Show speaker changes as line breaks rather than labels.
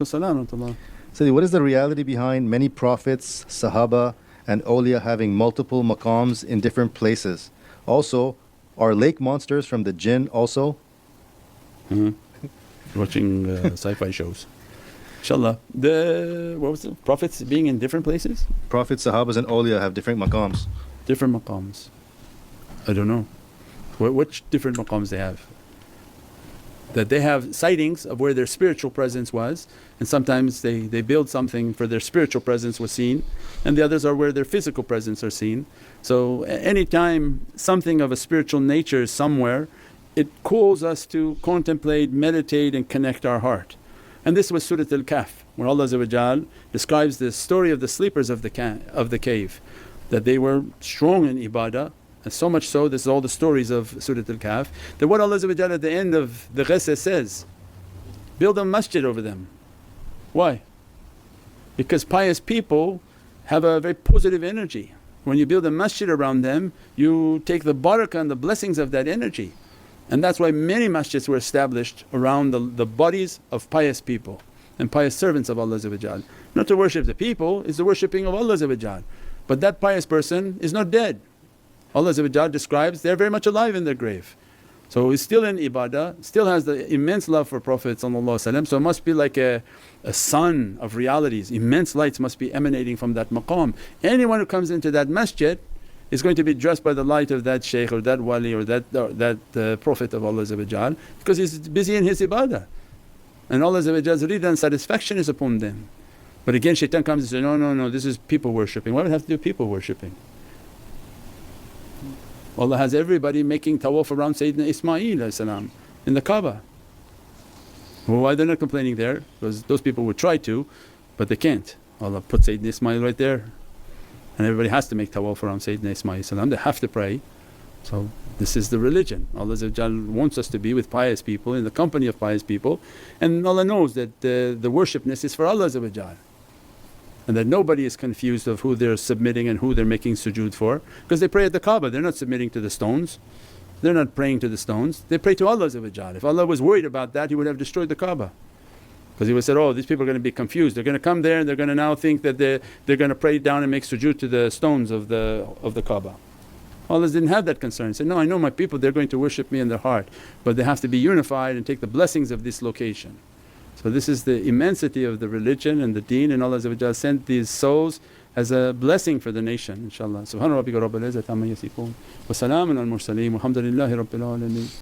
Salam.
So what is the reality behind many prophets, Sahaba and awliya having multiple maqams in different places? Also, are lake monsters from the jinn also?
Watching sci-fi shows. Inshallah. What was it? Prophets being in different places?
Prophets, Sahabas and awliya have different maqams.
Different maqams. I don't know. Which different maqams they have? That they have sightings of where their spiritual presence was, and sometimes they build something for their spiritual presence was seen, and the others are where their physical presence are seen. So anytime something of a spiritual nature is somewhere, it calls us to contemplate, meditate and connect our heart. And this was Surat al-Kahf, where Allah describes the story of the sleepers of the cave, that they were strong in ibadah. And so much so, this is all the stories of Surat al-Kahf, that what Allah at the end of the Ghasa says, build a masjid over them. Why? Because pious people have a very positive energy. When you build a masjid around them, you take the barakah and the blessings of that energy. And that's why many masjids were established around the bodies of pious people and pious servants of Allah. Not to worship the people, is the worshipping of Allah. But that pious person is not dead. Allah describes they're very much alive in their grave. So he's still in ibadah, still has the immense love for Prophet. So it must be like a sun of realities, immense lights must be emanating from that maqam. Anyone who comes into that masjid is going to be dressed by the light of that shaykh or that wali or that Prophet of Allah, because he's busy in his ibadah. And Allah's rida and satisfaction is upon them. But again shaitan comes and says, no, this is people worshipping. Why would it have to do with people worshipping? Allah has everybody making tawaf around Sayyidina Ismail in the Kaaba. Well, why they're not complaining there? Because those people would try to but they can't. Allah put Sayyidina Ismail right there and everybody has to make tawaf around Sayyidina Ismail, they have to pray. So this is the religion. Allah wants us to be with pious people, in the company of pious people, and Allah knows that the worshipness is for Allah, and that nobody is confused of who they're submitting and who they're making sujood for, because they pray at the Kaaba, they're not submitting to the stones, they're not praying to the stones, they pray to Allah. If Allah was worried about that He would have destroyed the Kaaba, because He would have said, oh, these people are going to be confused, they're going to come there and they're going to now think that they're going to pray down and make sujood to the stones of the Kaaba. Allah didn't have that concern. He said, no, I know my people, they're going to worship me in their heart, but they have to be unified and take the blessings of this location. So this is the immensity of the religion and the deen, and Allah sent these souls as a blessing for the nation, inshaAllah. Subhana rabbika rabbil izzati amma yasifoon wa salaamun al mursaleen walhamdulillahi rabbil alameen.